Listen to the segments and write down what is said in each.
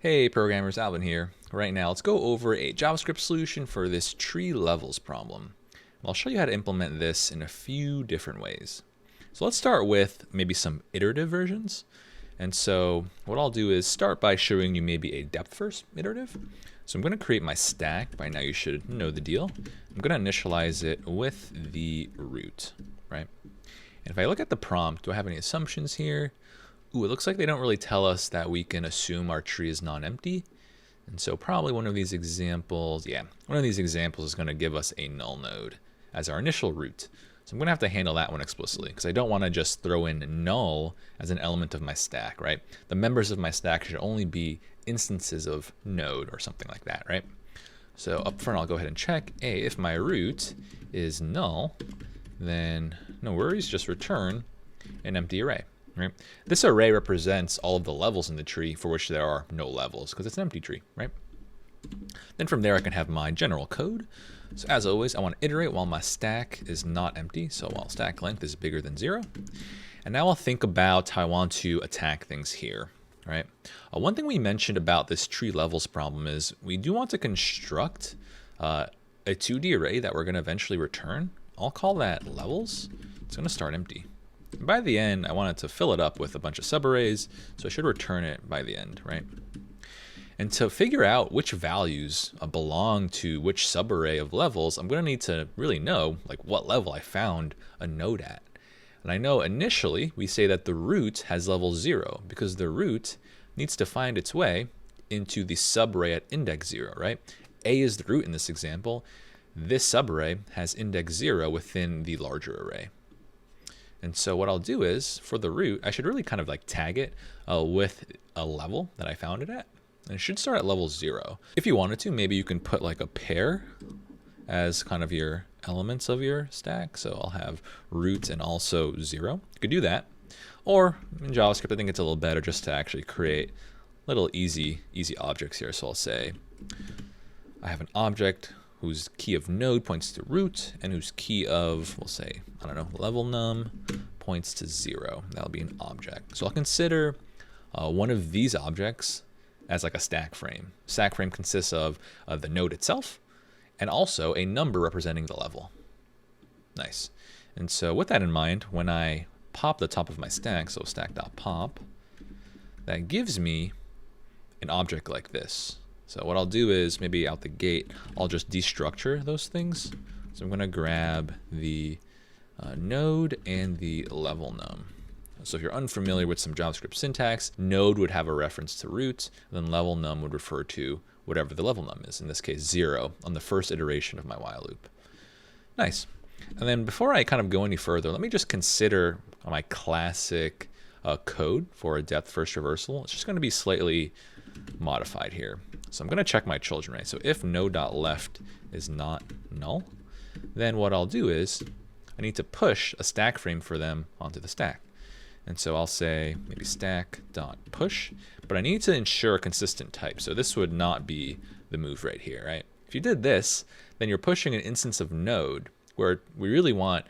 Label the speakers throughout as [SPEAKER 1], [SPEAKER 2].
[SPEAKER 1] Hey programmers, Alvin here. Right now, let's go over a JavaScript solution for this tree levels problem. I'll show you how to implement this in a few different ways. So let's start with maybe some iterative versions. And so what I'll do is start by showing you maybe a depth first iterative. So I'm going to create my stack. By now you should know the deal. I'm going to initialize it with the root, right? And if I look at the prompt, do I have any assumptions here? Ooh, it looks like they don't really tell us that we can assume our tree is non-empty. And so probably one of these examples, one of these examples is going to give us a null node as our initial root. So I'm going to have to handle that one explicitly because I don't want to just throw in null as an element of my stack, right? The members of my stack should only be instances of node or something like that, right? So up front, I'll go ahead and check, hey, if my root is null, then no worries, just return an empty array. Right? This array represents all of the levels in the tree for which there are no levels because it's an empty tree, right? Then from there I can have my general code. So as always, I want to iterate while my stack is not empty. So while stack length is bigger than 0. And now I'll think about how I want to attack things here, right? One thing we mentioned about this tree levels problem is we do want to construct a 2D array that we're going to eventually return. I'll call that levels. It's going to start empty. By the end, I wanted to fill it up with a bunch of subarrays, so I should return it by the end, right? And to figure out which values belong to which subarray of levels, I'm going to need to really know like what level I found a node at. And I know initially we say that the root has level 0 because the root needs to find its way into the subarray at index 0, right? A is the root in this example. This subarray has index 0 within the larger array. And so what I'll do is, for the root, I should really kind of like tag it with a level that I found it at. And it should start at level 0. If you wanted to, maybe you can put like a pair as kind of your elements of your stack. So I'll have root and also 0. You could do that. Or in JavaScript, I think it's a little better just to actually create little easy objects here. So I'll say I have an object whose key of node points to root, and whose key of, we'll say, I don't know, level num points to 0. That'll be an object. So I'll consider one of these objects as like a stack frame. Stack frame consists of the node itself, and also a number representing the level. Nice. And so with that in mind, when I pop the top of my stack, so stack.pop, that gives me an object like this. So what I'll do is maybe out the gate, I'll just destructure those things. So I'm going to grab the node and the level num. So if you're unfamiliar with some JavaScript syntax, node would have a reference to root, and then level num would refer to whatever the level num is, in this case 0, on the first iteration of my while loop. Nice. And then before I kind of go any further, let me just consider my classic code for a depth first reversal. It's just going to be slightly modified here. So I'm going to check my children, right? So if node.left is not null, then what I'll do is I need to push a stack frame for them onto the stack. And so I'll say maybe stack.push, but I need to ensure a consistent type. So this would not be the move right here, right? If you did this, then you're pushing an instance of node where we really want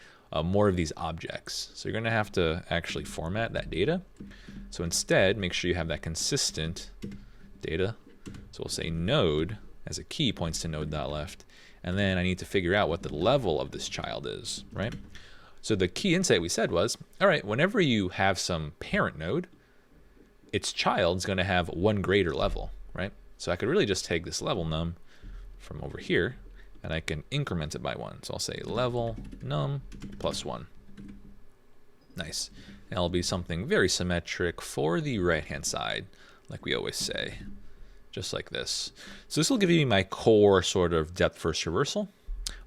[SPEAKER 1] more of these objects. So you're going to have to actually format that data. So instead, make sure you have that consistent data. So we'll say node as a key points to node.left. And then I need to figure out what the level of this child is, right? So the key insight we said was, all right, whenever you have some parent node, its child's going to have one greater level, right? So I could really just take this level num from over here, and I can increment it by 1. So I'll say level num plus 1. Nice. And it'll be something very symmetric for the right-hand side, like we always say. Just like this. So this will give you my core sort of depth first reversal,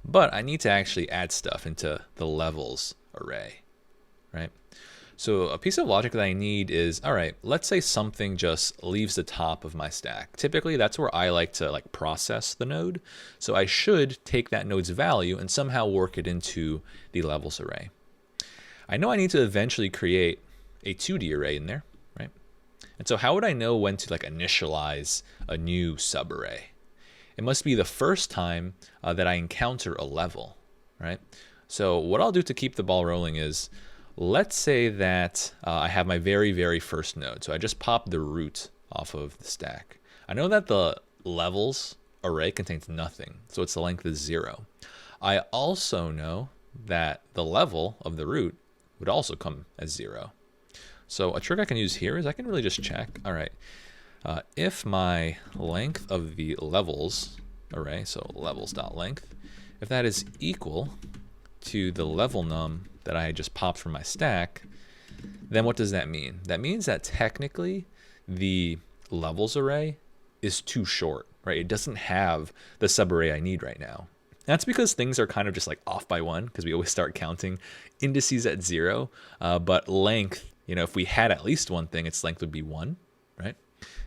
[SPEAKER 1] but I need to actually add stuff into the levels array, right? So a piece of logic that I need is, all right, let's say something just leaves the top of my stack. Typically that's where I like to process the node. So I should take that node's value and somehow work it into the levels array. I know I need to eventually create a 2D array in there. And so how would I know when to initialize a new subarray? It must be the first time that I encounter a level, right? So what I'll do to keep the ball rolling is, let's say that I have my very, very first node. So I just popped the root off of the stack. I know that the levels array contains nothing, so its length is 0. I also know that the level of the root would also come as 0. So a trick I can use here is I can really just check, all right, if my length of the levels array, so levels.length, if that is equal to the level num that I just popped from my stack, then what does that mean? That means that technically the levels array is too short, right? It doesn't have the subarray I need right now. That's because things are kind of just like off by 1, because we always start counting indices at 0. But length, if we had at least one thing, its length would be 1, right?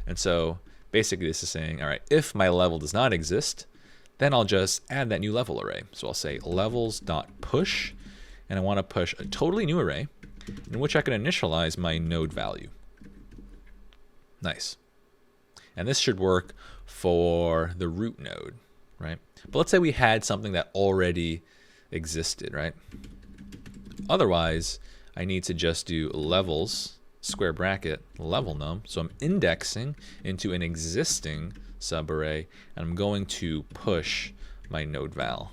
[SPEAKER 1] And so basically this is saying, all right, if my level does not exist, then I'll just add that new level array. So I'll say levels.push, and I want to push a totally new array in which I can initialize my node value. Nice. And this should work for the root node, right? But let's say we had something that already existed, right? Otherwise, I need to just do levels square bracket level num. So I'm indexing into an existing subarray, and I'm going to push my node val.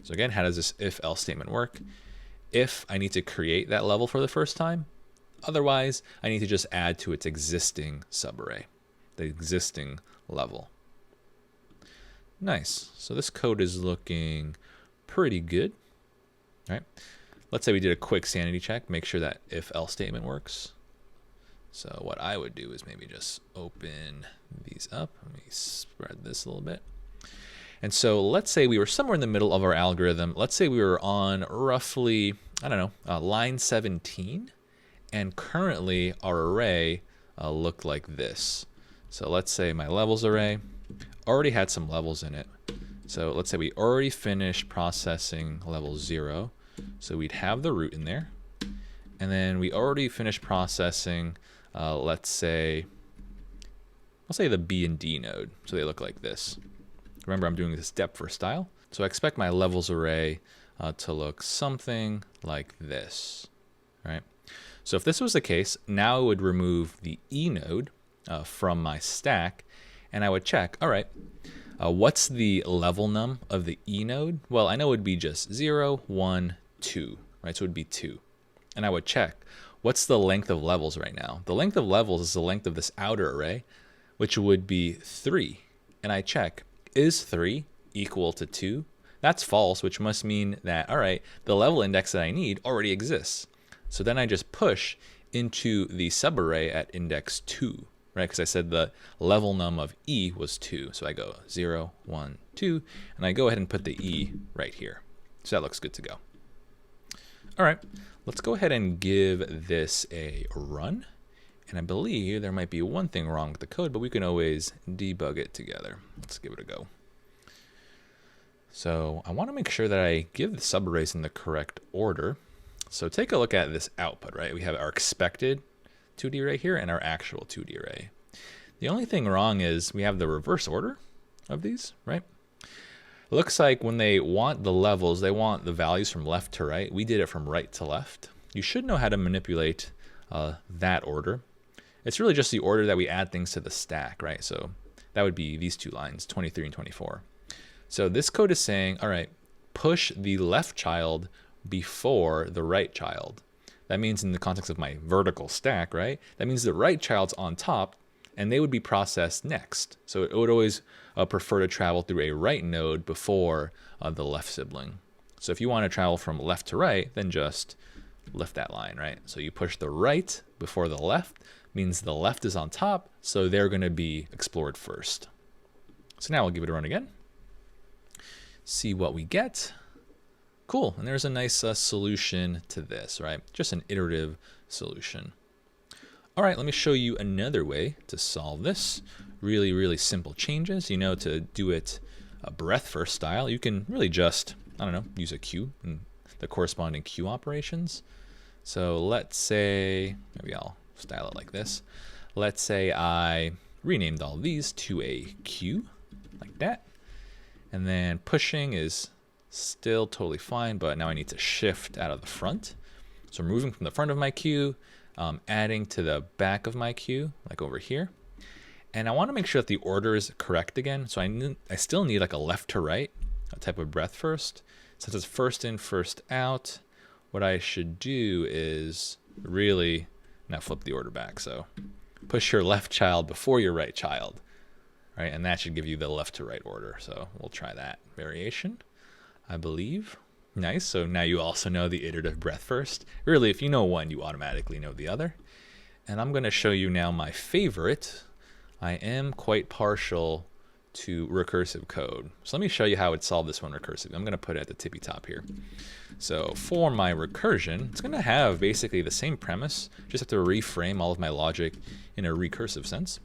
[SPEAKER 1] So again, how does this if-else statement work? If I need to create that level for the first time, otherwise I need to just add to its existing subarray, the existing level. Nice. So this code is looking pretty good. All right. Let's say we did a quick sanity check, make sure that if-else statement works. So what I would do is maybe just open these up. Let me spread this a little bit. And so let's say we were somewhere in the middle of our algorithm. Let's say we were on roughly, I don't know, line 17. And currently our array looked like this. So let's say my levels array already had some levels in it. So let's say we already finished processing level 0. So we'd have the root in there. And then we already finished processing, let's say, I'll say the B and D node. So they look like this. Remember, I'm doing this depth for style. So I expect my levels array to look something like this, right? So if this was the case, now I would remove the E node from my stack, and I would check, all right, what's the level num of the E node? Well, I know it would be just 0, 1, 2, right? So it would be 2. And I would check, what's the length of levels right now? The length of levels is the length of this outer array, which would be 3. And I check, is 3 equal to 2? That's false, which must mean that, all right, the level index that I need already exists. So then I just push into the subarray at index 2, right? Because I said the level num of E was 2. So I go 0, 1, 2, and I go ahead and put the E right here. So that looks good to go. All right, let's go ahead and give this a run. And I believe there might be one thing wrong with the code, but we can always debug it together. Let's give it a go. So I want to make sure that I give the subarrays in the correct order. So take a look at this output, right? We have our expected 2D array here and our actual 2D array. The only thing wrong is we have the reverse order of these, right? It looks like when they want the levels, they want the values from left to right. We did it from right to left. You should know how to manipulate that order. It's really just the order that we add things to the stack, right? So that would be these two lines, 23 and 24. So this code is saying, all right, push the left child before the right child. That means in the context of my vertical stack, right? That means the right child's on top and they would be processed next. So it would always prefer to travel through a right node before the left sibling. So if you want to travel from left to right, then just lift that line, right? So you push the right before the left, means the left is on top, so they're going to be explored first. So now we'll give it a run again. See what we get. Cool, and there's a nice solution to this, right? Just an iterative solution. All right, let me show you another way to solve this. Really, really simple changes. To do it breadth first style, you can really just, I don't know, use a queue and the corresponding queue operations. So let's say, maybe I'll style it like this. Let's say I renamed all these to a queue, like that. And then pushing is still totally fine, but now I need to shift out of the front. So I'm moving from the front of my queue, adding to the back of my queue, like over here. And I want to make sure that the order is correct again. So I still need like a left to right, a type of breadth first. Since it's first in, first out, what I should do is really now flip the order back. So push your left child before your right child, right? And that should give you the left to right order. So we'll try that variation, I believe. Nice. So now you also know the iterative breadth first. Really, if you know one, you automatically know the other. And I'm going to show you now my favorite. I am quite partial to recursive code. So let me show you how I'd solve this one recursively. I'm going to put it at the tippy top here. So for my recursion, it's going to have basically the same premise, just have to reframe all of my logic in a recursive sense.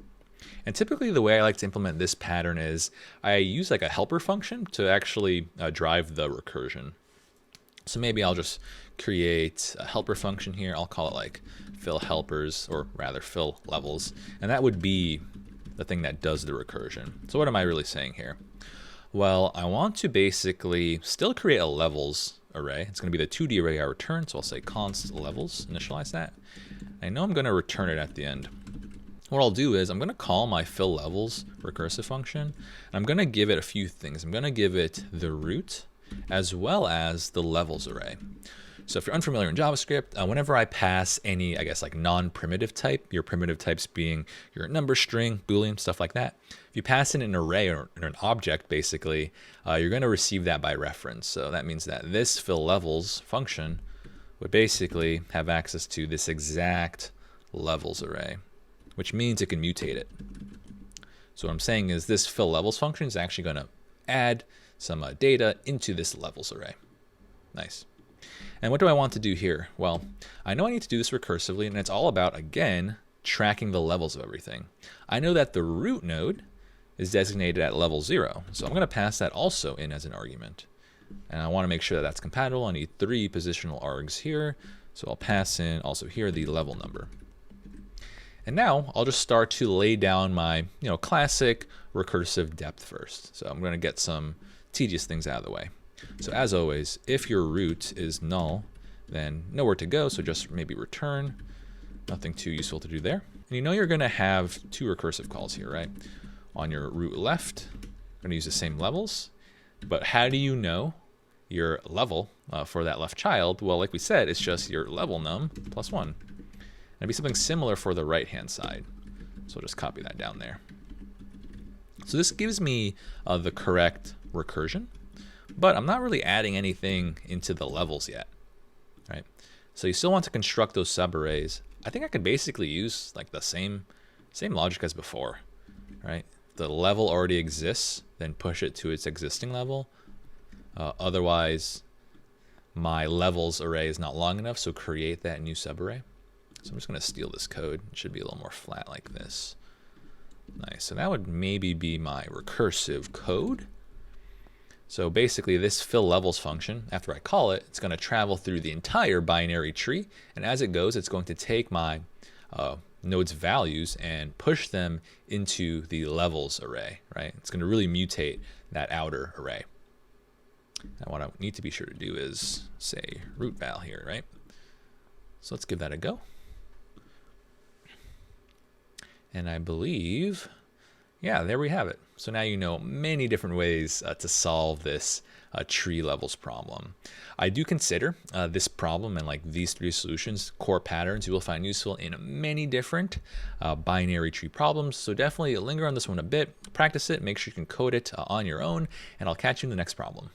[SPEAKER 1] And typically the way I like to implement this pattern is I use like a helper function to actually drive the recursion. So maybe I'll just create a helper function here. I'll call it like fill helpers, or rather fill levels. And that would be the thing that does the recursion. So what am I really saying here? Well, I want to basically still create a levels array. It's going to be the 2D array I return. So I'll say const levels, initialize that. I know I'm going to return it at the end. What I'll do is I'm going to call my fill levels recursive function. And I'm going to give it a few things. I'm going to give it the root as well as the levels array. So if you're unfamiliar in JavaScript, whenever I pass any, I guess, like non-primitive type, your primitive types being your number, string, Boolean, stuff like that, if you pass in an array or an object, basically, you're going to receive that by reference. So that means that this fill levels function would basically have access to this exact levels array, which means it can mutate it. So what I'm saying is this fill levels function is actually going to add some data into this levels array. Nice. And what do I want to do here? Well, I know I need to do this recursively, and it's all about, again, tracking the levels of everything. I know that the root node is designated at level 0, so I'm going to pass that also in as an argument. And I want to make sure that that's compatible. I need 3 positional args here, so I'll pass in also here the level number. And now I'll just start to lay down my, classic recursive depth first. So I'm going to get some tedious things out of the way. So as always, if your root is null, then nowhere to go, so just maybe return. Nothing too useful to do there. And you know you're going to have 2 recursive calls here, right? On your root left, I'm going to use the same levels. But how do you know your level for that left child? Well, like we said, it's just your level num plus 1. And it'd be something similar for the right-hand side. So I'll just copy that down there. So this gives me the correct recursion. But I'm not really adding anything into the levels yet, right? So you still want to construct those subarrays. I think I could basically use like the same logic as before, right? The level already exists, then push it to its existing level. Otherwise, my levels array is not long enough, so create that new subarray. So I'm just going to steal this code. It should be a little more flat like this. Nice. So that would maybe be my recursive code. So basically this fill levels function, after I call it, it's going to travel through the entire binary tree. And as it goes, it's going to take my node's values and push them into the levels array, right? It's going to really mutate that outer array. Now what I need to be sure to do is say root val here, right? So let's give that a go. And I believe, yeah, there we have it. So now you know many different ways to solve this tree levels problem. I do consider this problem and like these 3 solutions core patterns you will find useful in many different binary tree problems. So definitely linger on this one a bit, practice it, make sure you can code it on your own, and I'll catch you in the next problem.